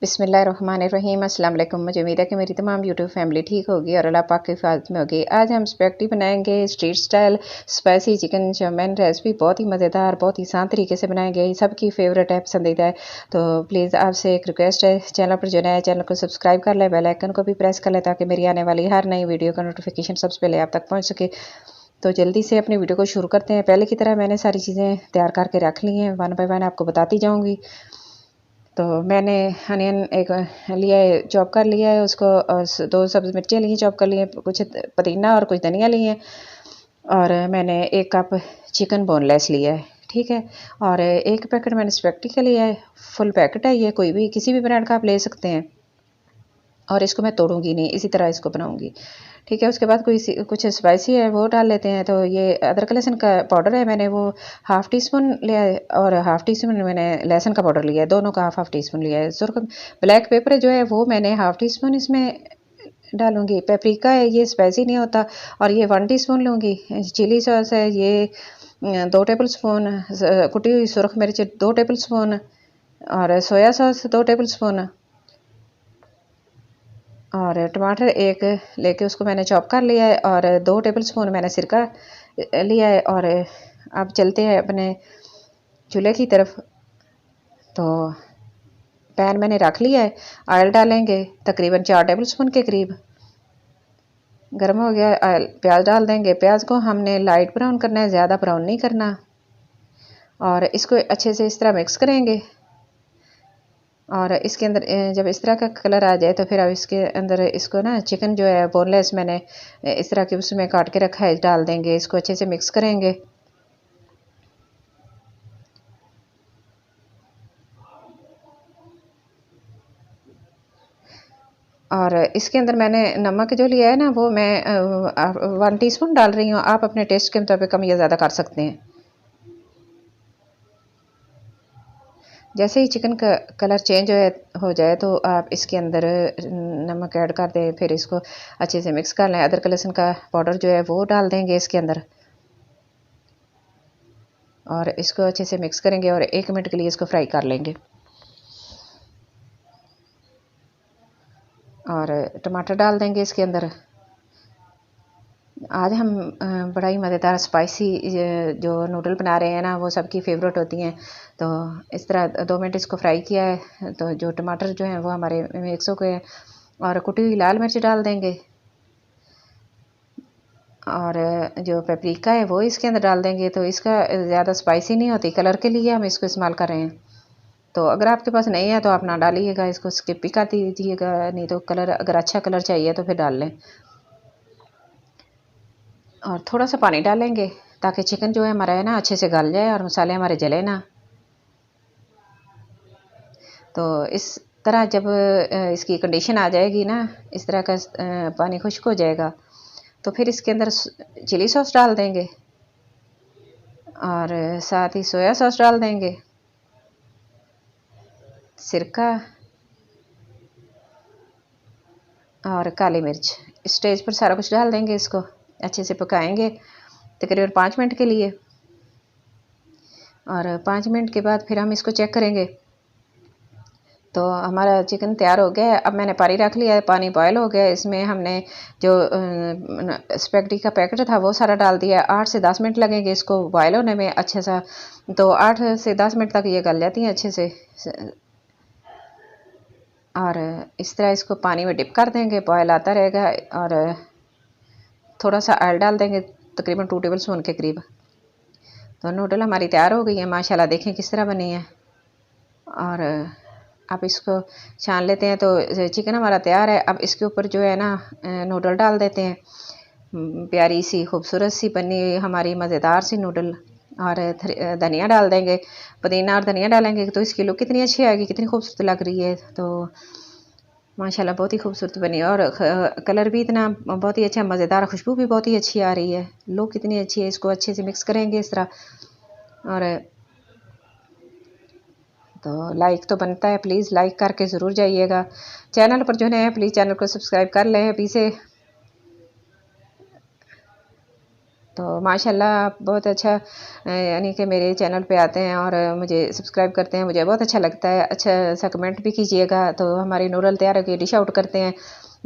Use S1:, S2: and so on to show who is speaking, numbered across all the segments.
S1: बिस्मिल्लाहिर्रहमानिर्रहीम। अस्सलाम वालेकुम। मुझे उम्मीद है कि मेरी तमाम यूट्यूब फैमिली ठीक होगी और अल्लाह पाक की हिफाजत में होगी। आज हम स्पैगेटी बनाएंगे street style spicy chicken chow mein. Recipe बहुत ही मज़ेदार, बहुत ही आसान तरीके से बनाएंगे, सबकी फेवरेट है, पसंदीदा है। तो प्लीज़ आपसे एक रिक्वेस्ट है, चैनल पर जो नया चैनल को सब्सक्राइब कर लें, बेल आइकन को भी प्रेस कर लें ताकि मेरी आने वाली हर नई वीडियो का नोटिफिकेशन सबसे पहले आप तक पहुँच सके। तो जल्दी से अपनी वीडियो को शुरू करते हैं। पहले की तरह मैंने सारी चीज़ें तैयार करके रख ली हैं, वन बाय वन आपको बताती जाऊँगी। तो मैंने अनियन एक लिया है, चॉप कर लिया है उसको, और दो सब्ज़ मिर्चें ली चॉप कर लिए, कुछ पुदीना और कुछ धनिया लिए, और मैंने एक कप चिकन बोनलेस लिया है, ठीक है। और एक पैकेट मैंने स्पैगेटी का लिया है, फुल पैकेट है ये, कोई भी किसी भी ब्रांड का आप ले सकते हैं। और इसको मैं तोड़ूंगी नहीं, इसी तरह इसको बनाऊंगी, ठीक है। उसके बाद कोई कुछ स्पाइसी है वो डाल लेते हैं। तो ये अदरक लहसुन का पाउडर है, मैंने वो हाफ़ टी स्पून लिया है, और हाफ़ टी स्पून मैंने लहसुन का पाउडर लिया है, दोनों का हाफ़ टी स्पून लिया है। सुर्ख ब्लैक पेपर जो है वो मैंने हाफ़ टी स्पून इसमें डालूंगी। पेपरिका है, ये स्पाइसी नहीं होता। और ये 1 टीस्पून लूँगी। चिली सॉस है, ये 2 टेबल स्पून। कुटी हुई सुरख मिर्च 2 टेबल स्पून, और सोया सॉस 2 टेबल स्पून, और टमाटर एक लेके उसको मैंने चॉप कर लिया है, और 2 टेबल स्पून मैंने सिरका लिया है। और अब चलते हैं अपने चूल्हे की तरफ। तो पैन मैंने रख लिया है, ऑयल डालेंगे तकरीबन 4 टेबल स्पून के करीब। गर्म हो गया ऑयल, प्याज डाल देंगे। प्याज को हमने लाइट ब्राउन करना है, ज़्यादा ब्राउन नहीं करना। और इसको अच्छे से इस तरह मिक्स करेंगे। और इसके अंदर जब इस तरह का कलर आ जाए तो फिर अब इसके अंदर इसको ना चिकन जो है बोनलेस मैंने इस तरह के उसमें काट के रखा है डाल देंगे। इसको अच्छे से मिक्स करेंगे। और इसके अंदर मैंने नमक जो लिया है ना वो मैं 1 टीस्पून डाल रही हूँ। आप अपने टेस्ट के मुताबिक कम या ज़्यादा कर सकते हैं। जैसे ही चिकन का कलर चेंज हो जाए तो आप इसके अंदर नमक ऐड कर दें, फिर इसको अच्छे से मिक्स कर लें। अदरक लहसुन का पाउडर जो है वो डाल देंगे इसके अंदर, और इसको अच्छे से मिक्स करेंगे और 1 मिनट के लिए इसको फ्राई कर लेंगे। और टमाटर डाल देंगे इसके अंदर। आज हम बड़ा ही मज़ेदार स्पाइसी जो नूडल बना रहे हैं ना, वो सबकी फेवरेट होती हैं। तो इस तरह 2 मिनट इसको फ्राई किया है, तो जो टमाटर जो हैं वो हमारे मिक्स हो गए हैं। और कुटी हुई लाल मिर्च डाल देंगे, और जो पेपरिका है वो इसके अंदर डाल देंगे। तो इसका ज़्यादा स्पाइसी नहीं होती, कलर के लिए हम इसको इस्तेमाल कर रहे हैं। तो अगर आपके पास नहीं है तो आप ना डालिएगा, इसको स्किप भी कर दीजिएगा, नहीं तो कलर अगर अच्छा कलर चाहिए तो फिर डाल लें। और थोड़ा सा पानी डालेंगे ताकि चिकन जो है हमारा है ना अच्छे से गल जाए और मसाले हमारे जले ना। तो इस तरह जब इसकी कंडीशन आ जाएगी ना, इस तरह का पानी खुश्क हो जाएगा, तो फिर इसके अंदर चिली सॉस डाल देंगे, और साथ ही सोया सॉस डाल देंगे, सिरका और काली मिर्च। स्टेज पर सारा कुछ डाल देंगे, इसको अच्छे से पकाएंगे तकरीबन 5 मिनट के लिए। और 5 मिनट के बाद फिर हम इसको चेक करेंगे। तो हमारा चिकन तैयार हो गया है। अब मैंने पानी रख लिया है, पानी बॉयल हो गया है। इसमें हमने जो स्पैगेटी का पैकेट था वो सारा डाल दिया है। 8 से 10 मिनट लगेंगे इसको बॉयल होने में अच्छे सा। तो 8 से 10 मिनट तक ये गल जाती हैं अच्छे से। और इस तरह इसको पानी में डिप कर देंगे, बॉयल आता रहेगा। और थोड़ा सा ऑयल डाल देंगे तकरीबन 2 टेबल स्पून के करीब। तो नूडल हमारी तैयार हो गई है माशाल्लाह, देखें किस तरह बनी है। और आप इसको छान लेते हैं। तो चिकन हमारा तैयार है। अब इसके ऊपर जो है ना नूडल डाल देते हैं। प्यारी सी खूबसूरत सी बनी हुई हमारी मज़ेदार सी नूडल। और धनिया डाल देंगे, पुदीना और धनिया डालेंगे तो इसकी लुक कितनी अच्छी आएगी, कितनी खूबसूरत लग रही है। तो माशाल्लाह बहुत ही खूबसूरत बनी, और कलर भी इतना बहुत ही अच्छा, मज़ेदार, खुशबू भी बहुत ही अच्छी आ रही है, लुक कितनी अच्छी है। इसको अच्छे से मिक्स करेंगे इस तरह। और तो लाइक तो बनता है, प्लीज़ लाइक करके ज़रूर जाइएगा। चैनल पर जो है प्लीज़ चैनल को सब्सक्राइब कर लें अभी से। तो माशाल्लाह आप बहुत अच्छा यानी कि मेरे चैनल पे आते हैं और मुझे सब्सक्राइब करते हैं, मुझे बहुत अच्छा लगता है। अच्छा सा कमेंट भी कीजिएगा। तो हमारी नूडल तैयार हो गई, डिश आउट करते हैं।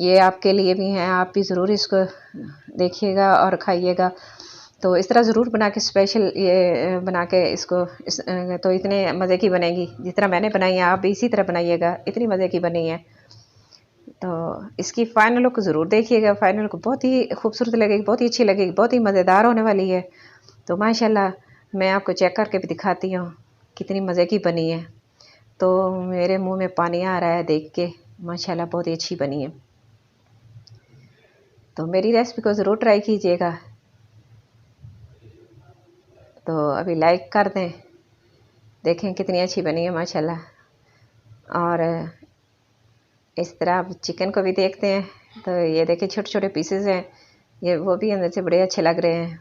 S1: ये आपके लिए भी हैं, आप भी ज़रूर इसको देखिएगा और खाइएगा। तो इस तरह ज़रूर बना के स्पेशल ये बना के इसको तो इतने मज़े की बनेगी जिस तरह मैंने बनाई है, आप भी इसी तरह बनाइएगा, इतनी मज़े की बनी है। तो इसकी फ़ाइनल लुक ज़रूर देखिएगा, फ़ाइनल लुक बहुत ही खूबसूरत लगेगी, बहुत ही अच्छी लगेगी, बहुत ही मज़ेदार होने वाली है। तो माशाल्लाह मैं आपको चेक करके भी दिखाती हूँ कितनी मज़े की बनी है। तो मेरे मुँह में पानी आ रहा है देख के, माशाल्लाह बहुत ही अच्छी बनी है। तो मेरी रेसिपी को ज़रूर ट्राई कीजिएगा। तो अभी लाइक कर दें, देखें कितनी अच्छी बनी है माशाल्लाह। और इस तरह आप चिकन को भी देखते हैं, तो ये देखिए छोटे छोटे पीसेस हैं, ये वो भी अंदर से बड़े अच्छे लग रहे हैं।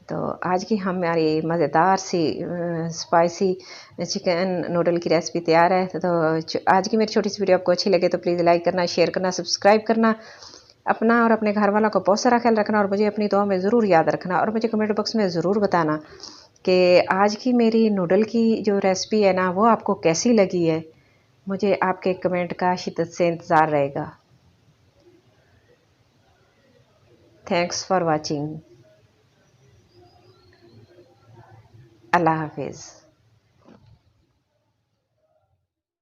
S1: तो आज की हमारी मज़ेदार सी स्पाइसी चिकन नूडल की रेसिपी तैयार है। तो आज की मेरी छोटी सी वीडियो आपको अच्छी लगे तो प्लीज़ लाइक करना, शेयर करना, सब्सक्राइब करना। अपना और अपने घर वालों का बहुत सारा ख्याल रखना और मुझे अपनी दुआ में ज़रूर याद रखना और मुझे कमेंट बॉक्स में ज़रूर बताना कि आज की मेरी नूडल की जो रेसिपी है ना, वो आपको कैसी लगी है। मुझे आपके कमेंट का शिद्दत से इंतज़ार रहेगा। Thanks for watching. अल्लाह हाफिज़।